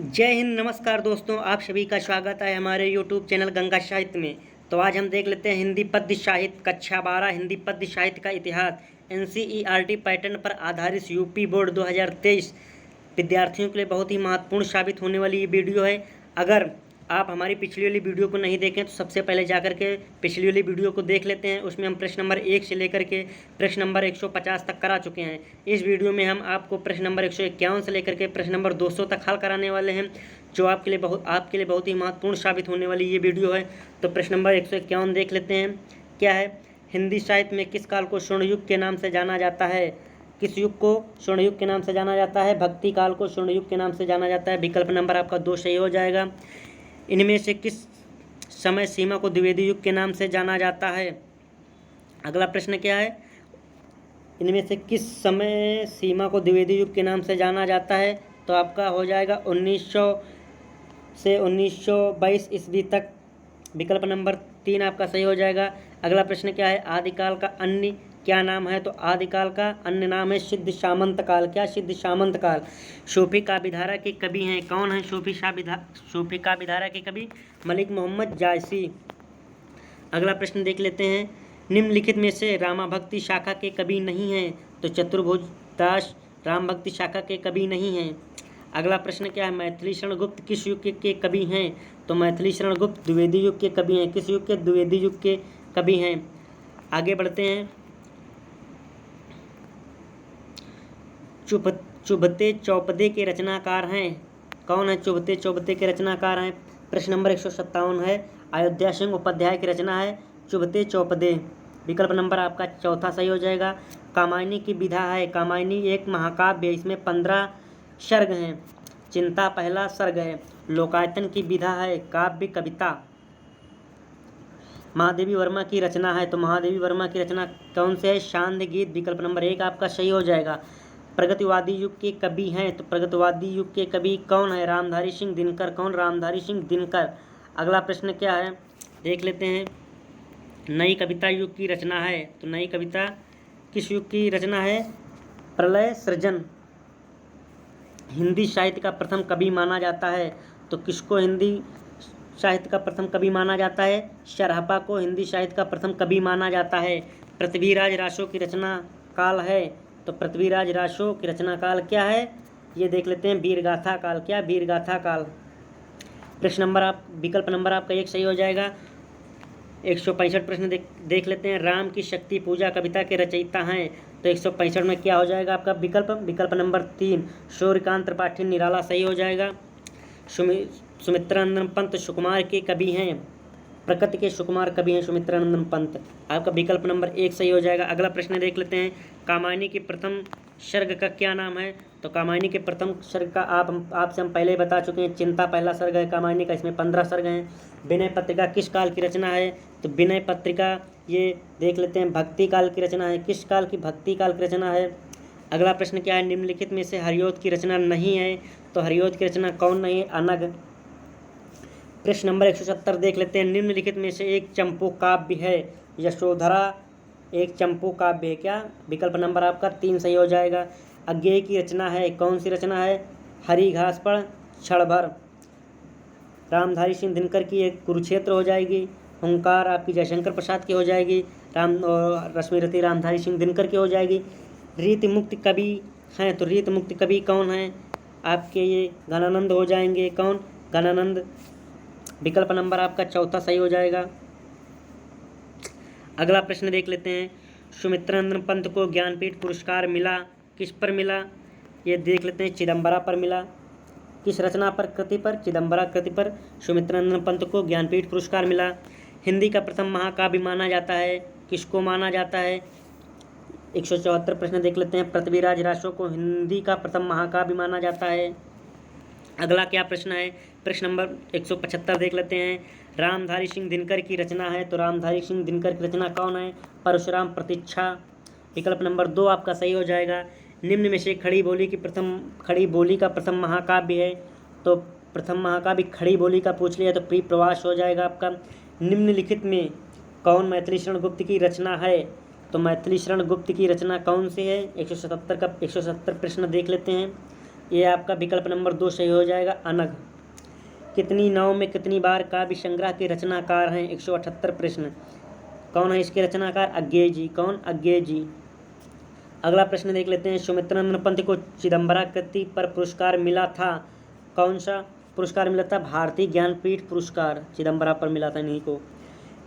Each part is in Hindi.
जय हिंद। नमस्कार दोस्तों, आप सभी का स्वागत है हमारे यूट्यूब चैनल गंगा साहित्य में। तो आज हम देख लेते हैं हिंदी पद्य साहित्य कक्षा 12 हिंदी पद्य साहित्य का इतिहास एनसीईआरटी पैटर्न पर आधारित यूपी बोर्ड 2023 विद्यार्थियों के लिए बहुत ही महत्वपूर्ण साबित होने वाली ये वीडियो है। अगर आप हमारी पिछली वाली वीडियो को नहीं देखें तो सबसे पहले जाकर के पिछली वाली वीडियो को देख लेते हैं। उसमें हम प्रश्न नंबर 1 से लेकर के प्रश्न नंबर 150 तक करा चुके हैं। इस वीडियो में हम आपको प्रश्न नंबर 151 से लेकर के प्रश्न नंबर 200 तक हल कराने वाले हैं, जो आपके लिए बहुत ही महत्वपूर्ण साबित होने वाली ये वीडियो है। तो प्रश्न नंबर 151 देख लेते हैं। क्या है? हिंदी साहित्य में किस काल को स्वर्ण युग के नाम से जाना जाता है? किस युग को स्वर्ण युग के नाम से जाना जाता है? भक्ति काल को स्वर्ण युग के नाम से जाना जाता है। विकल्प नंबर आपका 2 सही हो जाएगा। इनमें से किस समय सीमा को द्विवेदी युग के नाम से जाना जाता है? अगला प्रश्न क्या है? इनमें से किस समय सीमा को द्विवेदी युग के नाम से जाना जाता है? तो आपका हो जाएगा 1900 से 1922 ईस्वी तक। विकल्प नंबर 3 आपका सही हो जाएगा। अगला प्रश्न क्या है? आदिकाल का अन्य क्या नाम है? तो आदिकाल का अन्य नाम है सिद्ध सामंत काल। क्या? सिद्ध सामंत काल। सूफी काव्यधारा के कवि हैं कौन है? सूफी काव्यधारा के कवि मलिक मोहम्मद जायसी। अगला प्रश्न देख लेते हैं। निम्नलिखित में से रामा भक्ति शाखा के कवि नहीं हैं? तो चतुर्भुज दास राम भक्ति शाखा के कवि नहीं हैं। अगला प्रश्न क्या है? मैथिली शरण गुप्त किस युग के कवि हैं? तो मैथिली शरण गुप्त द्विवेदी युग के कवि हैं। किस युग के? द्विवेदी युग के कवि हैं। आगे बढ़ते हैं। चुभते चौपदे के रचनाकार हैं कौन है? चुभते चौपदे के रचनाकार हैं। प्रश्न नंबर 157 है। अयोध्या सिंह उपाध्याय की रचना है चुभते चौपदे। विकल्प नंबर आपका चौथा सही हो जाएगा। कामायनी की विधा है। कामायनी एक महाकाव्य है, इसमें 15 सर्ग हैं। चिंता पहला सर्ग है। लोकायतन की विधा है काव्य कविता। महादेवी वर्मा की रचना है। तो महादेवी वर्मा की रचना कौन से है? शांत गीत। विकल्प नंबर 1 आपका सही हो जाएगा। प्रगतिवादी युग के कवि हैं। तो प्रगतिवादी युग के कवि कौन है? रामधारी सिंह दिनकर। कौन? रामधारी सिंह दिनकर। अगला प्रश्न क्या है? देख लेते हैं। नई कविता युग की रचना है। तो नई कविता किस युग की रचना है? प्रलय सृजन। हिंदी साहित्य का प्रथम कवि माना जाता है। तो किसको हिंदी साहित्य का प्रथम कवि माना जाता है? शरहपा को हिंदी साहित्य का प्रथम कवि माना जाता है। पृथ्वीराज रासो की रचना काल है। तो पृथ्वीराज रासो की रचना काल क्या है? ये देख लेते हैं। वीरगाथा काल। क्या? वीरगाथा काल। विकल्प नंबर आपका 1 सही हो जाएगा। 165 प्रश्न देख लेते हैं। राम की शक्ति पूजा कविता के रचयिता हैं। तो 165 में क्या हो जाएगा आपका विकल्प नंबर 3 सूर्यकांत त्रिपाठी निराला सही हो जाएगा। सुमित्रानंदन पंत सुकुमार के कवि हैं। प्रकृति के सुकुमार कवि हैं सुमित्रानंदन पंत। आपका विकल्प नंबर 1 सही हो जाएगा। अगला प्रश्न देख लेते हैं। कामायनी के प्रथम सर्ग का क्या नाम है? तो कामायनी के प्रथम सर्ग का आपसे हम पहले ही बता चुके हैं। चिंता पहला सर्ग है कामायनी का, इसमें 15 सर्ग हैं। विनय पत्रिका किस काल की रचना है? तो विनय पत्रिका ये देख लेते हैं भक्ति काल की रचना है। किस काल की? भक्ति काल की रचना है। अगला प्रश्न क्या है? निम्नलिखित में से हरिऔध की रचना नहीं है। तो हरिऔध की रचना कौन नहीं है? अनग। प्रश्न नंबर 170 देख लेते हैं। निम्नलिखित में से एक चंपू काव्य है। यशोधरा एक चंपू काव्य है। क्या? विकल्प नंबर आपका 3 सही हो जाएगा। अज्ञेय की रचना है। कौन सी रचना है? हरी घास पर क्षण भर। रामधारी सिंह दिनकर की एक कुरुक्षेत्र हो जाएगी। हुंकार आपकी जयशंकर प्रसाद की हो जाएगी। रश्मिरथी रामधारी सिंह दिनकर की हो जाएगी। रीति मुक्त कवि हैं। तो रीति मुक्त कवि कौन है आपके? ये घनानंद हो जाएंगे। कौन? घनानंद। विकल्प नंबर आपका चौथा सही हो जाएगा। अगला प्रश्न देख लेते हैं। सुमित्रानंदन पंत को ज्ञानपीठ पुरस्कार मिला किस पर मिला? ये देख लेते हैं। चिदंबरा पर मिला। किस रचना पर? कृति पर। चिदंबरा कृति पर सुमित्रानंदन पंत को ज्ञानपीठ पुरस्कार मिला। हिंदी का प्रथम महाकाव्य माना जाता है। किसको माना जाता है? 174 प्रश्न देख लेते हैं। पृथ्वीराज रासो को हिंदी का प्रथम महाकाव्य माना जाता है। अगला क्या प्रश्न है? प्रश्न नंबर 175 देख लेते हैं। रामधारी सिंह दिनकर की रचना है। तो रामधारी सिंह दिनकर की रचना कौन है? परशुराम प्रतीक्षा। विकल्प नंबर 2 आपका सही हो जाएगा। निम्न में से खड़ी बोली का प्रथम महाकाव्य है। तो प्रथम महाकाव्य खड़ी बोली का पूछ लिया तो प्रिय प्रवास हो जाएगा आपका। निम्नलिखित में कौन मैथिली शरण गुप्त की रचना है? तो मैथिली शरण गुप्त की रचना कौन सी है? 170 प्रश्न देख लेते हैं। ये आपका विकल्प नंबर 2 सही हो जाएगा, अनघ। कितनी नाव में कितनी बार काव्य संग्रह के रचनाकार हैं? 178 प्रश्न। कौन है इसके रचनाकार? अज्ञेय जी। कौन? अज्ञेय जी। अगला प्रश्न देख लेते हैं। सुमित्रानंद पंत को चिदम्बरा कृति पर पुरस्कार मिला था, कौन सा पुरस्कार मिला था? भारतीय ज्ञानपीठ पुरस्कार चिदम्बरा पर मिला था इन्हीं को।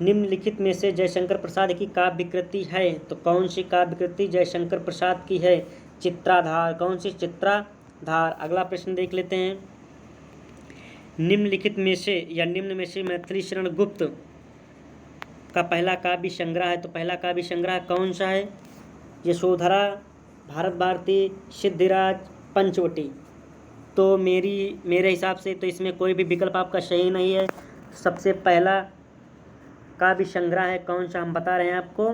निम्नलिखित में से जयशंकर प्रसाद की काव्य कृति है, तो कौन सी काव्य कृति जयशंकर प्रसाद की है? चित्राधार। कौन सी? चित्राधार। अगला प्रश्न देख लेते हैं। निम्नलिखित में से या निम्न में से मैथिली शरण गुप्त का पहला काव्य संग्रह है, तो पहला काव्य संग्रह कौन सा है? यशोधरा, भारत भारती, सिद्धिराज, पंचवटी। तो मेरे हिसाब से तो इसमें कोई भी विकल्प आपका सही नहीं है। सबसे पहला काव्य संग्रह है कौन सा, हम बता रहे हैं आपको,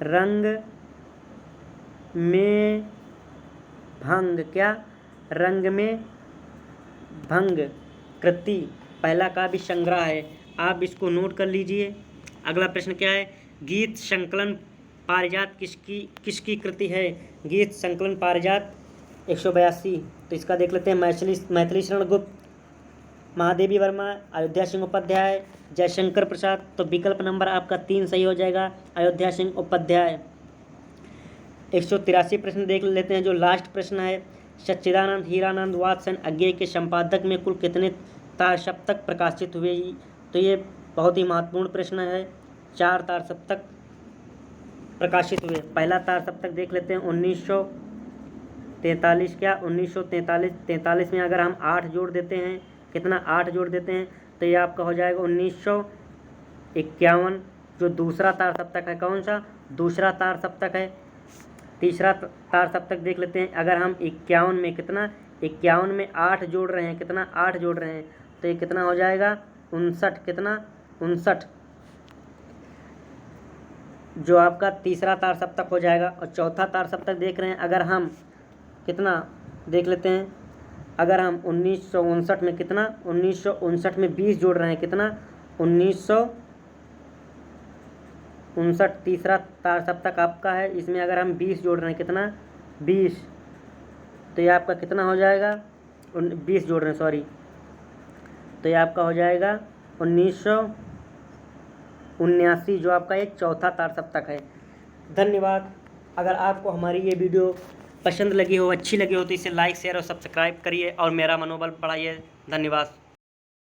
रंग में भंग। क्या? रंग में भंग कृति पहला काव्य संग्रह है। आप इसको नोट कर लीजिए। अगला प्रश्न क्या है? गीत संकलन पारिजात किसकी कृति है? गीत संकलन पारिजात 182। तो इसका देख लेते हैं। मैथिली शरण गुप्त, महादेवी वर्मा, अयोध्या सिंह उपाध्याय, जयशंकर प्रसाद। तो विकल्प नंबर आपका 3 सही हो जाएगा, अयोध्या सिंह उपाध्याय। 183 प्रश्न देख लेते हैं, जो लास्ट प्रश्न है। सच्चिदानंद हीरानंद वात्सन अज्ञेय के संपादक में कुल कितने तार सप्तक प्रकाशित हुए? तो ये बहुत ही महत्वपूर्ण प्रश्न है। 4 तार सप्तक प्रकाशित हुए। पहला तार सप्तक देख लेते हैं 1943। क्या? 1943 में अगर हम 8 जोड़ देते हैं, कितना? 8 जोड़ देते हैं, तो ये आपका हो जाएगा 1951। जो दूसरा तार सप्तक है कौन सा? दूसरा तार सप्तक है। तीसरा तार सप्तक देख लेते हैं। अगर हम 51 में कितना? 51 में 8 जोड़ रहे हैं, कितना? 8 जोड़ रहे हैं, तो ये कितना हो जाएगा? 59। कितना? 59। जो आपका तीसरा तार सप्तक हो जाएगा। और चौथा तार सप्तक देख रहे हैं, अगर हम कितना देख लेते हैं। अगर हम 1959 में कितना? 1959 में 20 जोड़ रहे हैं, कितना? 1959 तीसरा तार सप्तक आपका है। इसमें अगर हम 20 जोड़ रहे हैं, कितना? 20। तो ये आपका कितना हो जाएगा? 20 जोड़ रहे हैं, सॉरी। तो ये आपका हो जाएगा 1979, जो आपका एक चौथा तार सप्तक है। धन्यवाद। अगर आपको हमारी ये वीडियो पसंद लगी हो, अच्छी लगी हो, तो इसे लाइक शेयर और सब्सक्राइब करिए और मेरा मनोबल बढ़ाइए। धन्यवाद।